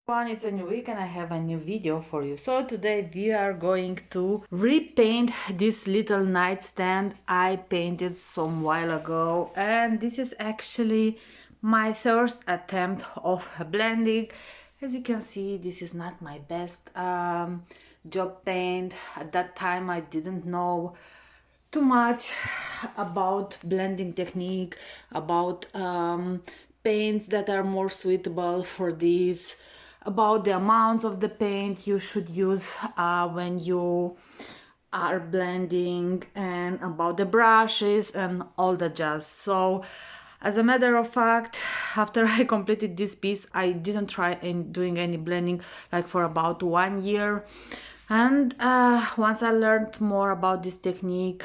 It's a new week and I have a new video for you. So today we are going to repaint this little nightstand I painted some while ago, and this is actually my first attempt of blending. As you can see, this is not my best job paint. At that time I didn't know too much about blending technique, about paints that are more suitable for this, about the amounts of the paint you should use when you are blending, and about the brushes and all the jazz. So as a matter of fact, after I completed this piece, I didn't try in doing any blending like for about 1 year. And once I learned more about this technique,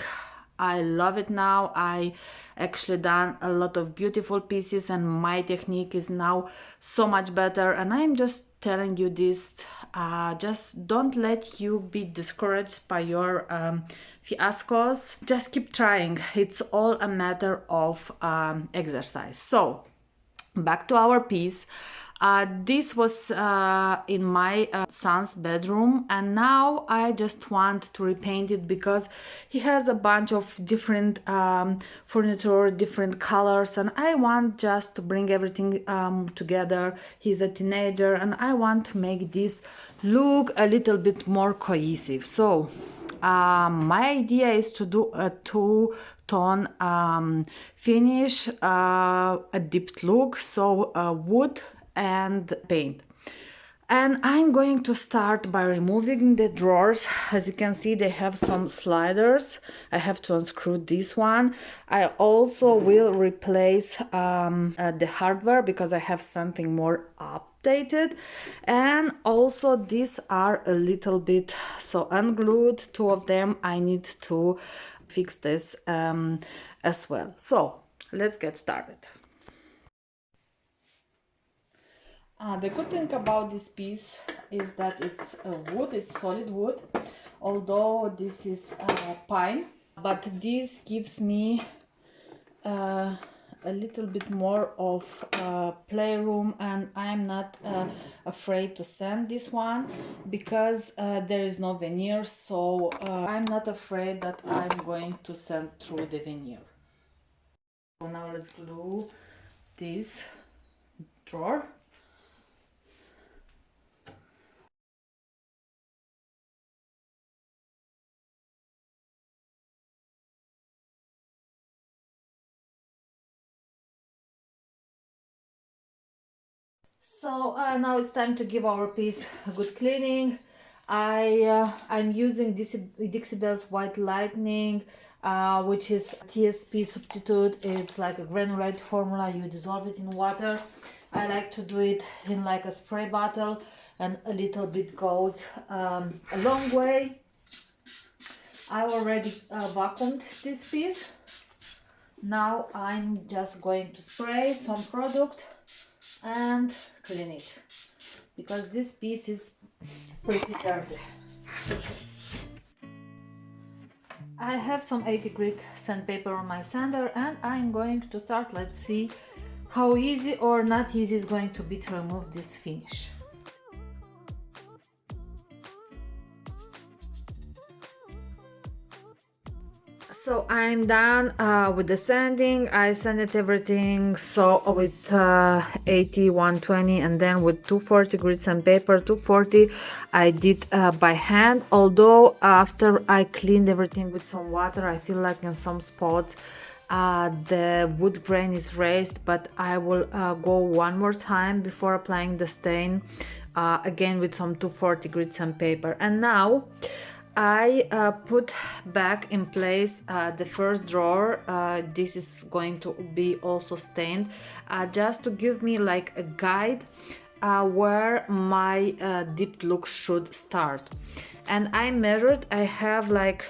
I love it now. I actually done a lot of beautiful pieces and my technique is now so much better. And I'm just telling you this, just don't let you be discouraged by your fiascos. Just keep trying. It's all a matter of exercise. So back to our piece. This was in my son's bedroom, and now I just want to repaint it because he has a bunch of different furniture, different colors, and I want just to bring everything together. He's a teenager and I want to make this look a little bit more cohesive. So my idea is to do a two-tone finish, a dipped look, so wood and paint. And I'm going to start by removing the drawers. As you can see, they have some sliders. I have to unscrew this one. I also will replace the hardware because I have something more updated. And also these are a little bit so unglued. Two of them I need to fix this as well. So let's get started. The good thing about this piece is that it's wood, it's solid wood, although this is pine, but this gives me a little bit more of playroom, and I'm not afraid to sand this one because there is no veneer, so I'm not afraid that I'm going to sand through the veneer. So now let's glue this drawer. So now it's time to give our piece a good cleaning. I'm using Dixie Belle's White Lightning, which is TSP substitute. It's like a granulate formula. You dissolve it in water. I like to do it in like a spray bottle, and a little bit goes a long way. I already vacuumed this piece. Now I'm just going to spray some product and clean it because this piece is pretty dirty. I have some 80 grit sandpaper on my sander and I'm going to start. Let's see how easy or not easy it's going to be to remove this finish. So I'm done with the sanding. I sanded everything so with 80, 120, and then with 240 grit sandpaper. 240 I did by hand, although after I cleaned everything with some water, I feel like in some spots the wood grain is raised, but I will go one more time before applying the stain again with some 240 grit sandpaper. And now I put back in place the first drawer. This is going to be also stained, just to give me like a guide where my deep look should start. And I measured, I have like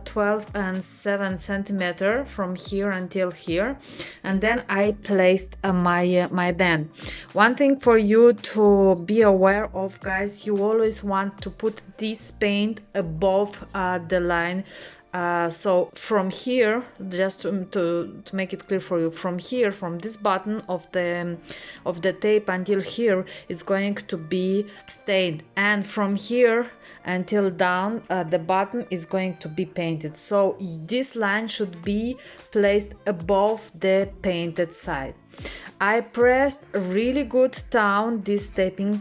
12 and 7 centimeter from here until here, and then I placed my band. One thing for you to be aware of, guys, you always want to put this paint above the line So from here, just to make it clear for you, from here, from this button of the tape until here, it's going to be stained, and from here until down, the button is going to be painted. So this line should be placed above the painted side. I pressed really good down this tape, and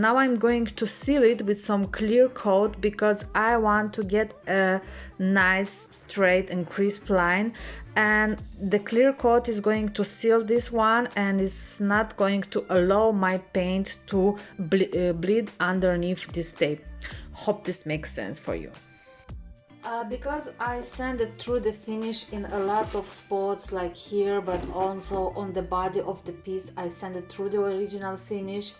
now I'm going to seal it with some clear coat because I want to get a nice straight and crisp line, and the clear coat is going to seal this one and is not going to allow my paint to bleed underneath this tape. Hope this makes sense for you. Because I sanded through the finish in a lot of spots like here, but also on the body of the piece I sanded through the original finish,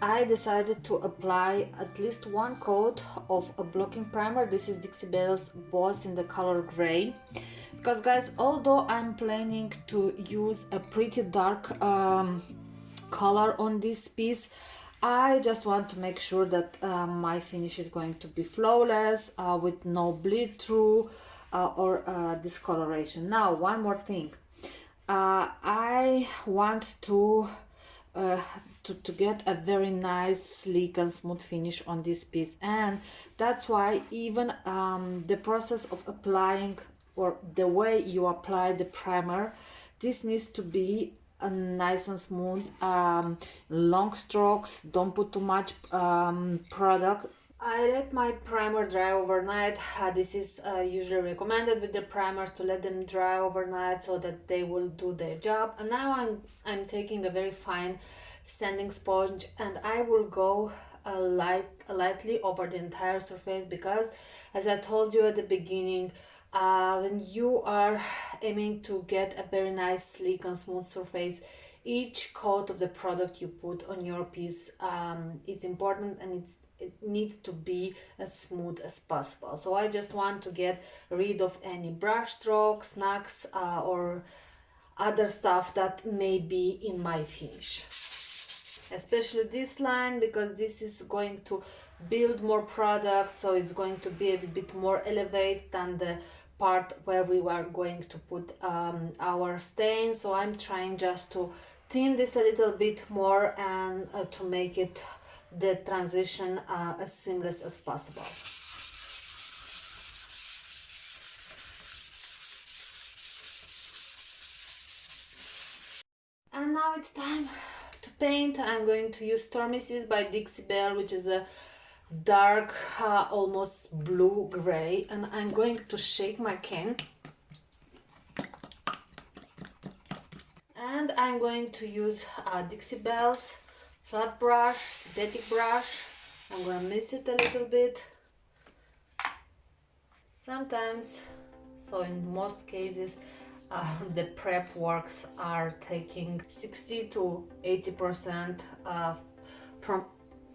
I decided to apply at least one coat of a blocking primer. This is Dixie Belle's Boss in the color gray. Because guys, although I'm planning to use a pretty dark color on this piece, I just want to make sure that my finish is going to be flawless, with no bleed through or discoloration. Now, one more thing. I want to get a very nice, sleek and smooth finish on this piece, and that's why even the process of applying, or the way you apply the primer, this needs to be nice and smooth, long strokes. Don't put too much product. I let my primer dry overnight. This is usually recommended with the primers, to let them dry overnight so that they will do their job. And now I'm taking a very fine sanding sponge, and I will go lightly over the entire surface, because as I told you at the beginning, when you are aiming to get a very nice, sleek and smooth surface, each coat of the product you put on your piece is important, and it needs to be as smooth as possible. So I just want to get rid of any brush strokes, snags, or other stuff that may be in my finish. Especially this line, because this is going to build more product, so it's going to be a bit more elevated than the part where we are going to put our stain. So I'm trying just to thin this a little bit more, and to make it the transition as seamless as possible. And now it's time to paint. I'm going to use Stormy by Dixie Belle, which is a dark, almost blue gray, and I'm going to shake my can, and I'm going to use Dixie Belle's flat brush, synthetic brush. I'm going to mix it a little bit. Sometimes, so in most cases, the prep works are taking 60 to 80% from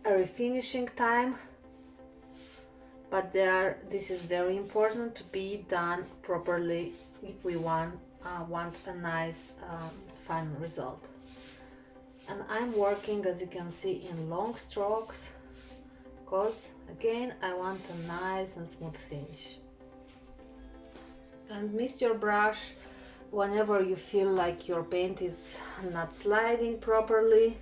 a refinishing time, but this is very important to be done properly if we want a nice final result. And I'm working, as you can see, in long strokes, because again I want a nice and smooth finish. And mist your brush whenever you feel like your paint is not sliding properly.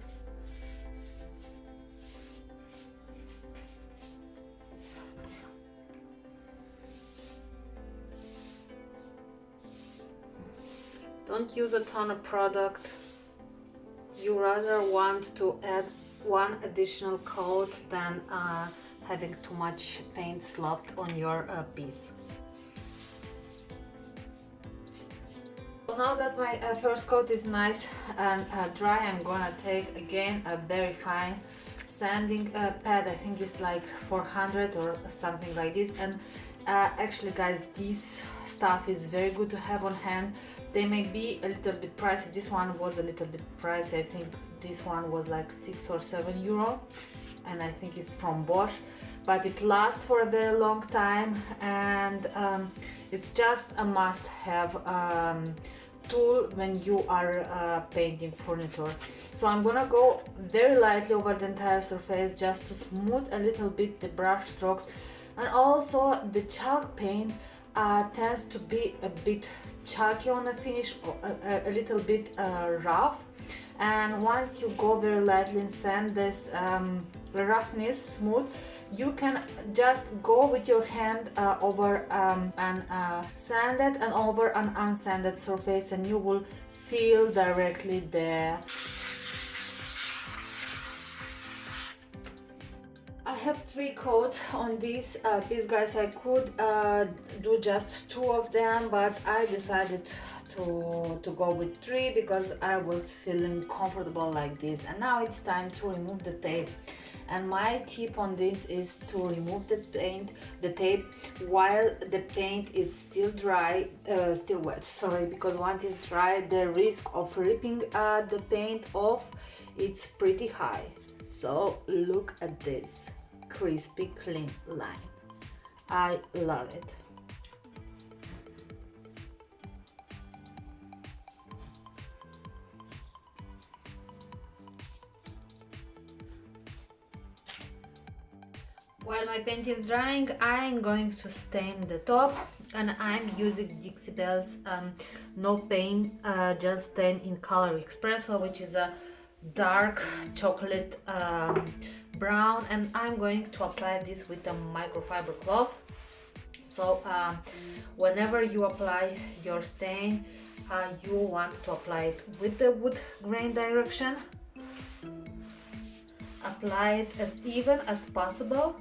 Don't use a ton of product. You rather want to add one additional coat than having too much paint slopped on your piece. So now that my first coat is nice and dry, I'm gonna take again a very fine sanding pad. I think it's like 400 or something like this. And actually guys, this stuff is very good to have on hand. They may be a little bit pricey. This one was a little bit pricey. I think this one was like 6 or 7 euro, and I think it's from Bosch, but it lasts for a very long time, and it's just a must-have tool when you are painting furniture. So I'm gonna go very lightly over the entire surface just to smooth a little bit the brush strokes. And also the chalk paint tends to be a bit chalky on the finish, or a little bit rough, and once you go very lightly and sand this roughness smooth, you can just go with your hand over an sanded and over an unsanded surface, and you will feel directly the. I have 3 coats on this piece, guys. I could do just 2 of them, but I decided to go with 3 because I was feeling comfortable like this. And now it's time to remove the tape. And my tip on this is to remove the tape while the paint is still dry, still wet, sorry, because once it's dry, the risk of ripping the paint off, it's pretty high. So look at this crispy, clean line. I love it. While my paint is drying, I'm going to stain the top, and I'm using Dixie Belle's no paint gel stain in color Espresso, which is a dark chocolate brown, and I'm going to apply this with a microfiber cloth. So whenever you apply your stain, you want to apply it with the wood grain direction. Apply it as even as possible.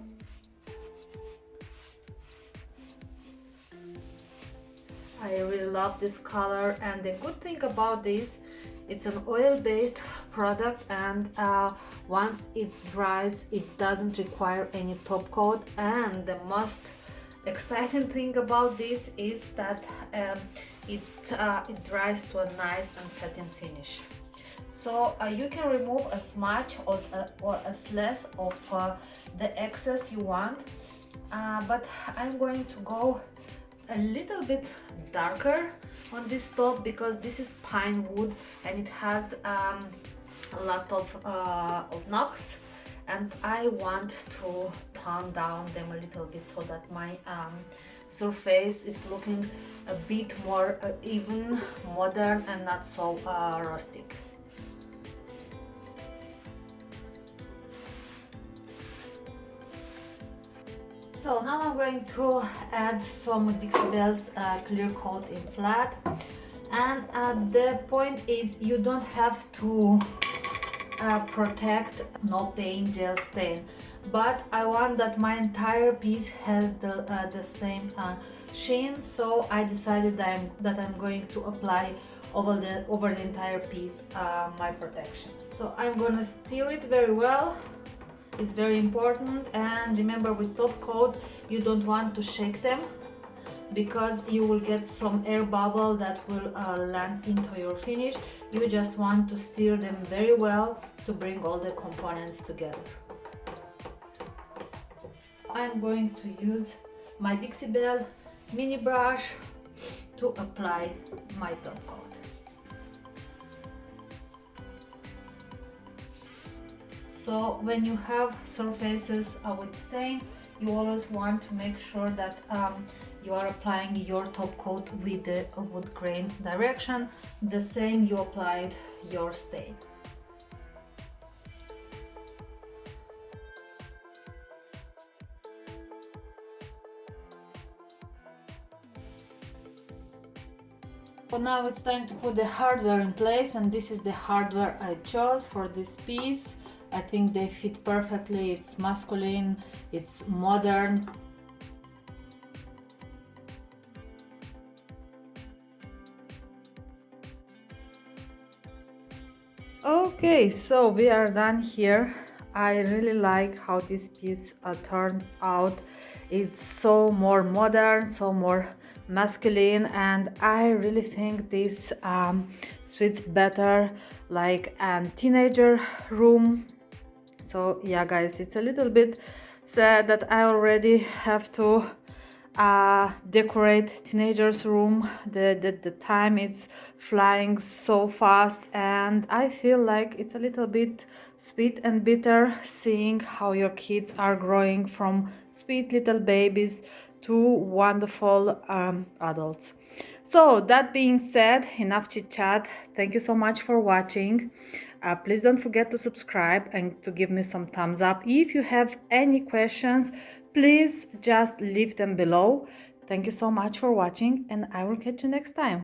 I really love this color, and the good thing about this, it's an oil-based product, and once it dries, it doesn't require any top coat. And the most exciting thing about this is that it dries to a nice and satin finish. So you can remove as much or as less of the excess you want, but I'm going to go a little bit darker on this top because this is pine wood and it has a lot of knocks, and I want to tone down them a little bit so that my surface is looking a bit more even, modern, and not so rustic. So now I'm going to add some Dixie Belle's clear coat in flat, and the point is you don't have to protect no paint gel stain, but I want that my entire piece has the same sheen, so I decided that I'm going to apply over the entire piece my protection. So I'm gonna stir it very well. It's very important, and remember, with top coats you don't want to shake them because you will get some air bubble that will land into your finish. You just want to stir them very well to bring all the components together. I'm going to use my Dixie Belle mini brush to apply my top coat. So when you have surfaces with stain, you always want to make sure that you are applying your top coat with the wood grain direction, the same you applied your stain. So now it's time to put the hardware in place, and this is the hardware I chose for this piece. I think they fit perfectly. It's masculine, it's modern. Okay, so we are done here. I really like how this piece turned out. It's so more modern, so more masculine, and I really think this suits better like a teenager room. So yeah guys, it's a little bit sad that I already have to decorate teenagers room. The time is flying so fast, and I feel like it's a little bit sweet and bitter seeing how your kids are growing from sweet little babies to wonderful adults. So that being said, enough chit chat. Thank you so much for watching. Please don't forget to subscribe and to give me some thumbs up. If you have any questions, please just leave them below. Thank you so much for watching, and I will catch you next time.